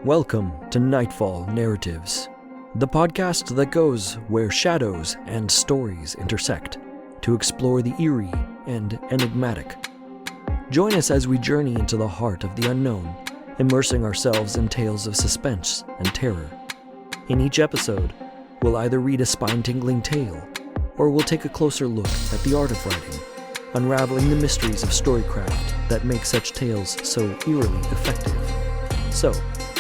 Welcome to Nightfall Narratives, the podcast that goes where shadows and stories intersect to explore the eerie and enigmatic. Join us as we journey into the heart of the unknown, immersing ourselves in tales of suspense and terror. In each episode, we'll either read a spine-tingling tale, or we'll take a closer look at the art of writing, unraveling the mysteries of storycraft that make such tales so eerily effective. So,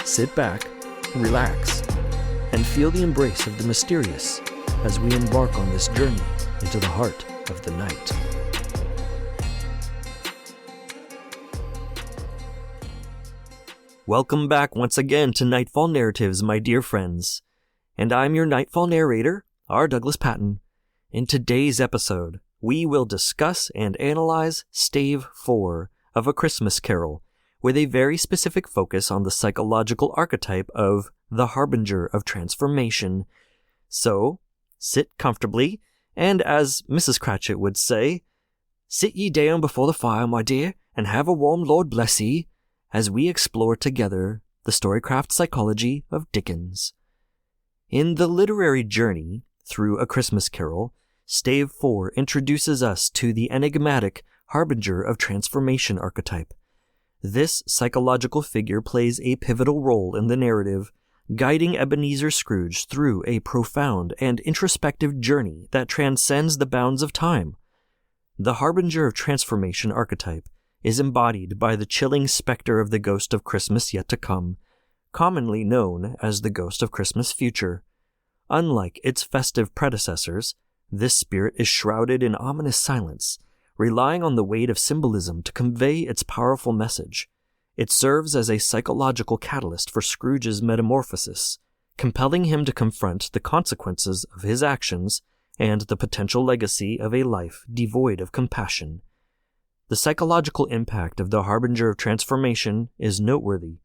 sit back, relax, and feel the embrace of the mysterious as we embark on this journey into the heart of the night. Welcome back once again to Nightfall Narratives, my dear friends. And I'm your Nightfall narrator, R. Douglas Patton. In today's episode, we will discuss and analyze Stave 4 of A Christmas Carol, with a very specific focus on the psychological archetype of the Harbinger of Transformation. So, sit comfortably, and as Mrs. Cratchit would say, sit ye down before the fire, my dear, and have a warm Lord bless ye, as we explore together the storycraft psychology of Dickens. In the literary journey through A Christmas Carol, Stave 4 introduces us to the enigmatic Harbinger of Transformation archetype. This psychological figure plays a pivotal role in the narrative, guiding Ebenezer Scrooge through a profound and introspective journey that transcends the bounds of time. The Harbinger of Transformation archetype is embodied by the chilling specter of the ghost of Christmas yet to come, commonly known as the ghost of Christmas future. Unlike its festive predecessors, this spirit is shrouded in ominous silence, relying on the weight of symbolism to convey its powerful message. It serves as a psychological catalyst for Scrooge's metamorphosis, compelling him to confront the consequences of his actions and the potential legacy of a life devoid of compassion. The psychological impact of the Harbinger of Transformation is noteworthy.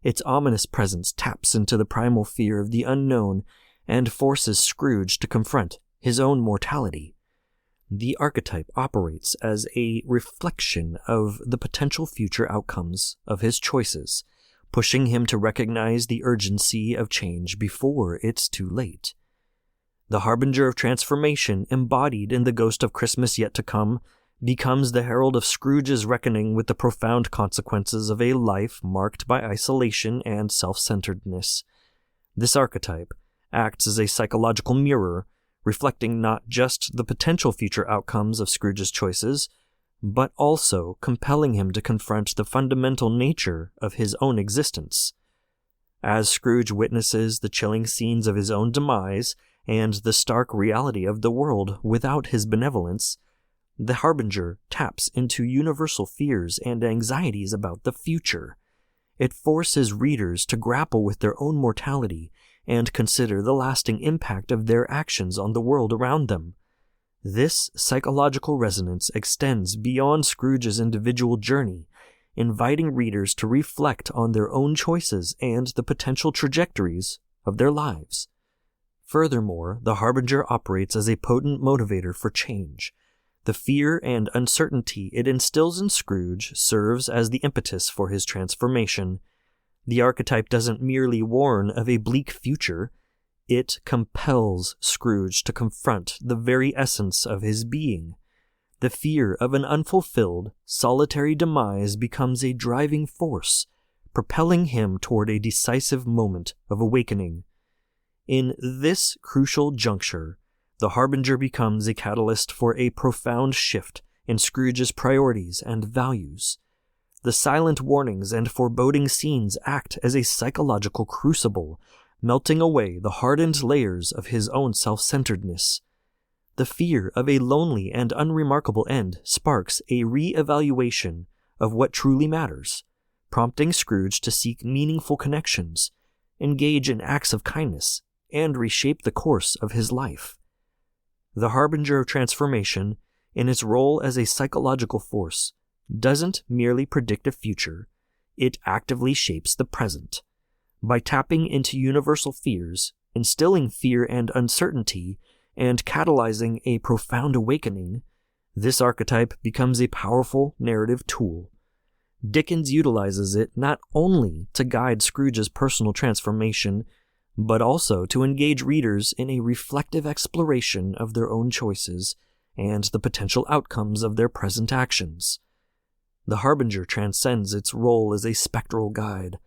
Its ominous presence taps into the primal fear of the unknown and forces Scrooge to confront his own mortality. The archetype operates as a reflection of the potential future outcomes of his choices, pushing him to recognize the urgency of change before it's too late. The Harbinger of Transformation, embodied in the ghost of Christmas yet to come, becomes the herald of Scrooge's reckoning with the profound consequences of a life marked by isolation and self-centeredness. This archetype acts as a psychological mirror, reflecting not just the potential future outcomes of Scrooge's choices, but also compelling him to confront the fundamental nature of his own existence. As Scrooge witnesses the chilling scenes of his own demise and the stark reality of the world without his benevolence, the Harbinger taps into universal fears and anxieties about the future. It forces readers to grapple with their own mortality and consider the lasting impact of their actions on the world around them. This psychological resonance extends beyond Scrooge's individual journey, inviting readers to reflect on their own choices and the potential trajectories of their lives. Furthermore, the Harbinger operates as a potent motivator for change. The fear and uncertainty it instills in Scrooge serves as the impetus for his transformation. The archetype doesn't merely warn of a bleak future, it compels Scrooge to confront the very essence of his being. The fear of an unfulfilled, solitary demise becomes a driving force, propelling him toward a decisive moment of awakening. In this crucial juncture, the Harbinger becomes a catalyst for a profound shift in Scrooge's priorities and values. The silent warnings and foreboding scenes act as a psychological crucible, melting away the hardened layers of his own self-centeredness. The fear of a lonely and unremarkable end sparks a re-evaluation of what truly matters, prompting Scrooge to seek meaningful connections, engage in acts of kindness, and reshape the course of his life. The Harbinger of Transformation, in its role as a psychological force, doesn't merely predict a future, it actively shapes the present. By tapping into universal fears, instilling fear and uncertainty, and catalyzing a profound awakening, this archetype becomes a powerful narrative tool. Dickens utilizes it not only to guide Scrooge's personal transformation, but also to engage readers in a reflective exploration of their own choices and the potential outcomes of their present actions. The Harbinger transcends its role as a spectral guide,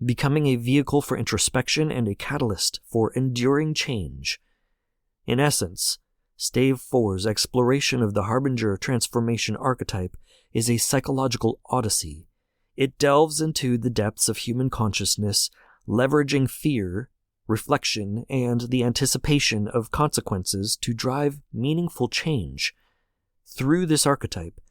becoming a vehicle for introspection and a catalyst for enduring change. In essence, Stave 4's exploration of the Harbinger transformation archetype is a psychological odyssey. It delves into the depths of human consciousness, leveraging fear, reflection, and the anticipation of consequences to drive meaningful change. Through this archetype,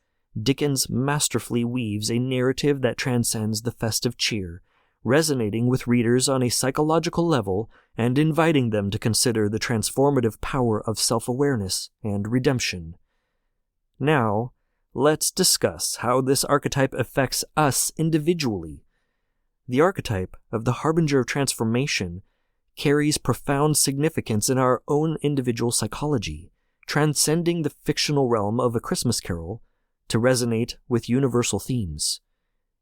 Dickens masterfully weaves a narrative that transcends the festive cheer, resonating with readers on a psychological level and inviting them to consider the transformative power of self-awareness and redemption. Now, let's discuss how this archetype affects us individually. The archetype of the Harbinger of Transformation carries profound significance in our own individual psychology, transcending the fictional realm of A Christmas Carol to resonate with universal themes.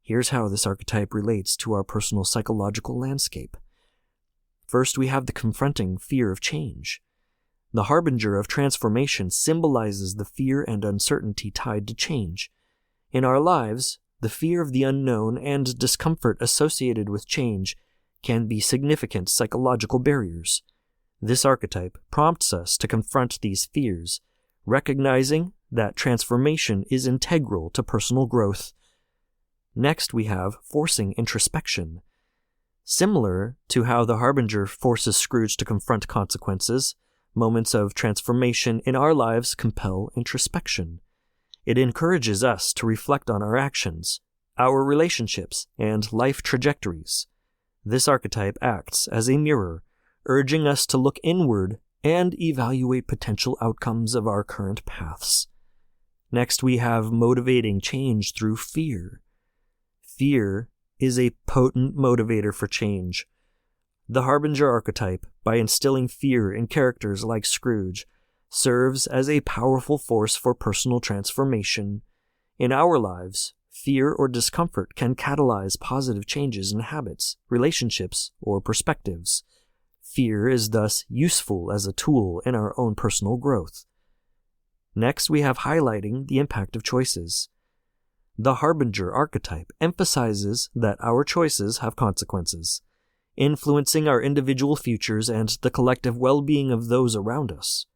Here's how this archetype relates to our personal psychological landscape. First, we have the confronting fear of change. The Harbinger of Transformation symbolizes the fear and uncertainty tied to change. In our lives, the fear of the unknown and discomfort associated with change can be significant psychological barriers. This archetype prompts us to confront these fears, recognizing that transformation is integral to personal growth. Next, we have forcing introspection. Similar to how the Harbinger forces Scrooge to confront consequences, moments of transformation in our lives compel introspection. It encourages us to reflect on our actions, our relationships, and life trajectories. This archetype acts as a mirror, urging us to look inward and evaluate potential outcomes of our current paths. Next, we have motivating change through fear. Fear is a potent motivator for change. The Harbinger archetype, by instilling fear in characters like Scrooge, serves as a powerful force for personal transformation. In our lives, fear or discomfort can catalyze positive changes in habits, relationships, or perspectives. Fear is thus useful as a tool in our own personal growth. Next, we have highlighting the impact of choices. The Harbinger archetype emphasizes that our choices have consequences, influencing our individual futures and the collective well-being of those around us.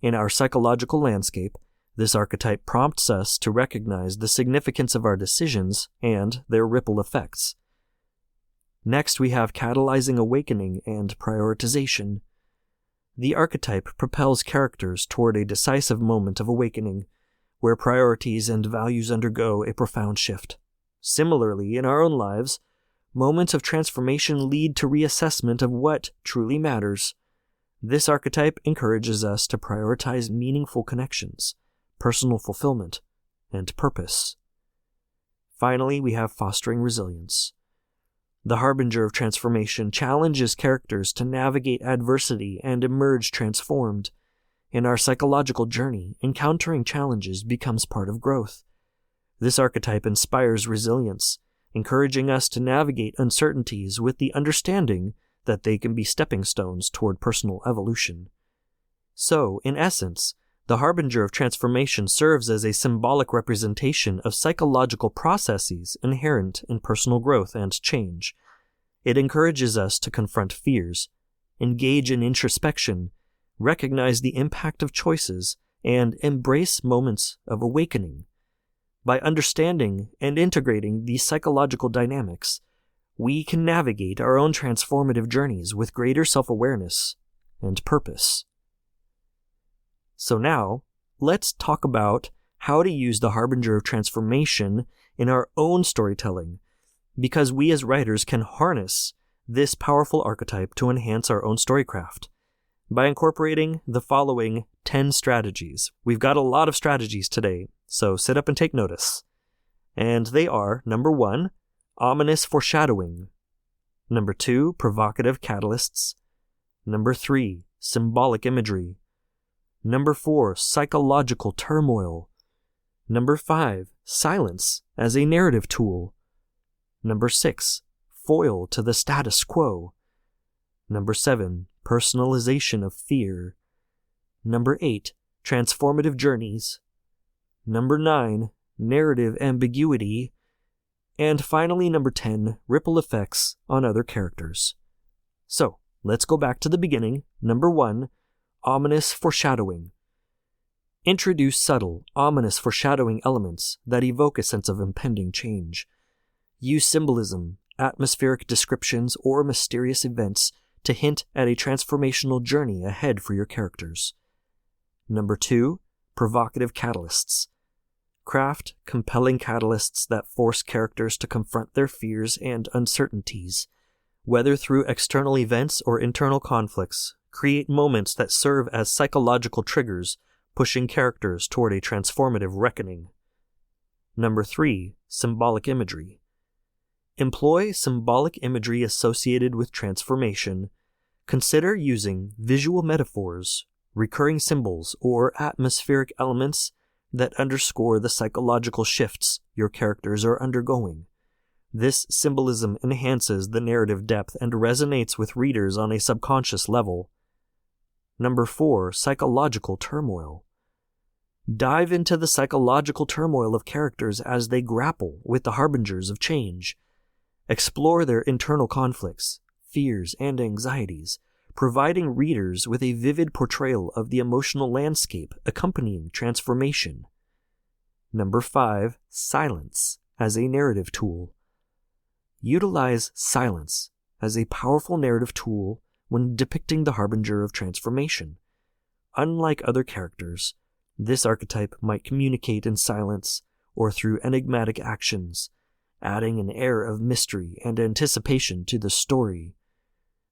In our psychological landscape, this archetype prompts us to recognize the significance of our decisions and their ripple effects. Next, we have catalyzing awakening and prioritization. The archetype propels characters toward a decisive moment of awakening, where priorities and values undergo a profound shift. Similarly, in our own lives, moments of transformation lead to reassessment of what truly matters. This archetype encourages us to prioritize meaningful connections, personal fulfillment, and purpose. Finally, we have fostering resilience. The Harbinger of Transformation challenges characters to navigate adversity and emerge transformed. In our psychological journey, encountering challenges becomes part of growth. This archetype inspires resilience, encouraging us to navigate uncertainties with the understanding that they can be stepping stones toward personal evolution. So, in essence, the Harbinger of Transformation serves as a symbolic representation of psychological processes inherent in personal growth and change. It encourages us to confront fears, engage in introspection, recognize the impact of choices, and embrace moments of awakening. By understanding and integrating these psychological dynamics, we can navigate our own transformative journeys with greater self-awareness and purpose. So now, let's talk about how to use the Harbinger of Transformation in our own storytelling, because we as writers can harness this powerful archetype to enhance our own storycraft by incorporating the following 10 strategies. We've got a lot of strategies today, so sit up and take notice. And they are, number 1, ominous foreshadowing. Number 2, provocative catalysts. Number 3, symbolic imagery. Number 4, psychological turmoil. Number 5, silence as a narrative tool. Number 6, foil to the status quo. Number 7, personalization of fear. Number 8, transformative journeys. Number 9, narrative ambiguity. And finally, number 10, ripple effects on other characters. So, let's go back to the beginning. Number 1, ominous foreshadowing. Introduce subtle, ominous foreshadowing elements that evoke a sense of impending change. Use symbolism, atmospheric descriptions, or mysterious events to hint at a transformational journey ahead for your characters. Number 2, provocative catalysts. Craft compelling catalysts that force characters to confront their fears and uncertainties. Whether through external events or internal conflicts, create moments that serve as psychological triggers, pushing characters toward a transformative reckoning. Number 3, symbolic imagery. Employ symbolic imagery associated with transformation. Consider using visual metaphors, recurring symbols, or atmospheric elements that underscore the psychological shifts your characters are undergoing. This symbolism enhances the narrative depth and resonates with readers on a subconscious level. Number 4, psychological turmoil. Dive into the psychological turmoil of characters as they grapple with the harbingers of change. Explore their internal conflicts, fears, and anxieties, providing readers with a vivid portrayal of the emotional landscape accompanying transformation. Number 5, silence as a narrative tool. Utilize silence as a powerful narrative tool when depicting the harbinger of transformation. Unlike other characters, this archetype might communicate in silence or through enigmatic actions, adding an air of mystery and anticipation to the story.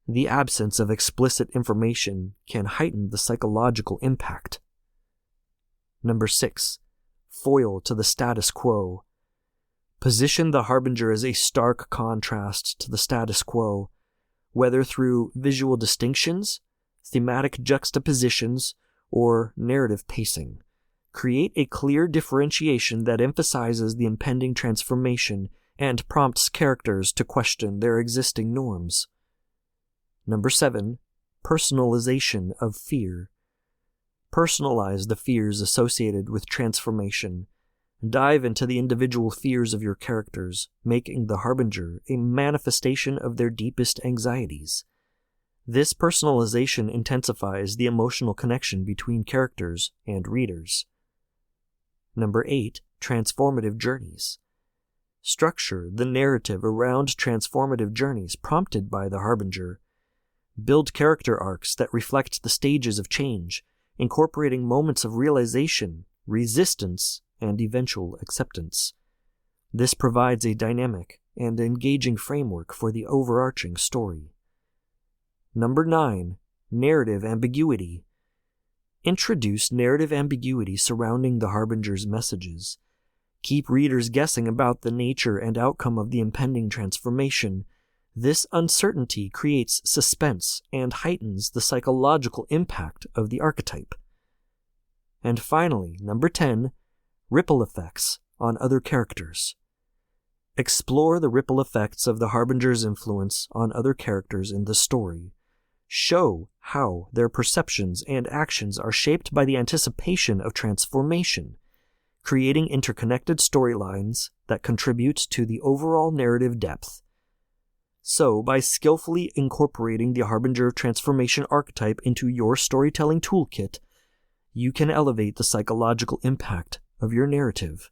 The absence of explicit information can heighten the psychological impact. Number 6, foil to the status quo. Position the harbinger as a stark contrast to the status quo, whether through visual distinctions, thematic juxtapositions, or narrative pacing. Create a clear differentiation that emphasizes the impending transformation and prompts characters to question their existing norms. Number 7, personalization of fear. Personalize the fears associated with transformation. Dive into the individual fears of your characters, making the harbinger a manifestation of their deepest anxieties. This personalization intensifies the emotional connection between characters and readers. Number 8, transformative journeys. Structure the narrative around transformative journeys prompted by the harbinger. Build character arcs that reflect the stages of change, incorporating moments of realization, resistance, and eventual acceptance. This provides a dynamic and engaging framework for the overarching story. Number 9, narrative ambiguity. Introduce narrative ambiguity surrounding the harbinger's messages. Keep readers guessing about the nature and outcome of the impending transformation. This uncertainty creates suspense and heightens the psychological impact of the archetype. And finally, number 10, ripple effects on other characters. Explore the ripple effects of the harbinger's influence on other characters in the story. Show how their perceptions and actions are shaped by the anticipation of transformation, creating interconnected storylines that contribute to the overall narrative depth. So, by skillfully incorporating the harbinger of transformation archetype into your storytelling toolkit, you can elevate the psychological impact of your narrative.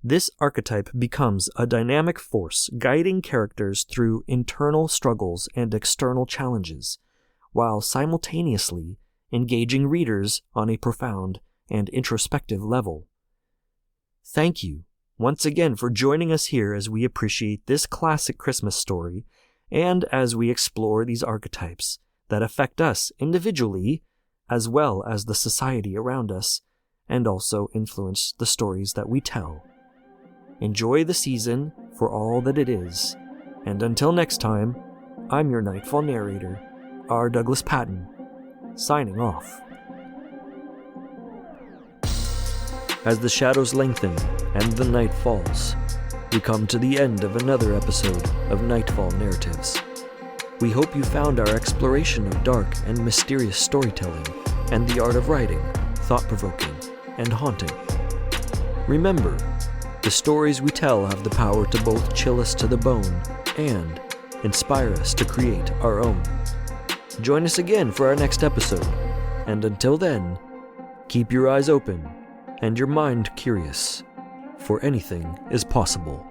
This archetype becomes a dynamic force guiding characters through internal struggles and external challenges, while simultaneously engaging readers on a profound and introspective level. Thank you once again for joining us here as we appreciate this classic Christmas story and as we explore these archetypes that affect us individually as well as the society around us and also influence the stories that we tell. Enjoy the season for all that it is, and until next time, I'm your Nightfall narrator, R. Douglas Patton, signing off. As the shadows lengthen and the night falls, we come to the end of another episode of Nightfall Narratives. We hope you found our exploration of dark and mysterious storytelling and the art of writing thought-provoking and haunting. Remember, the stories we tell have the power to both chill us to the bone and inspire us to create our own. Join us again for our next episode, and until then, keep your eyes open and your mind curious, for anything is possible.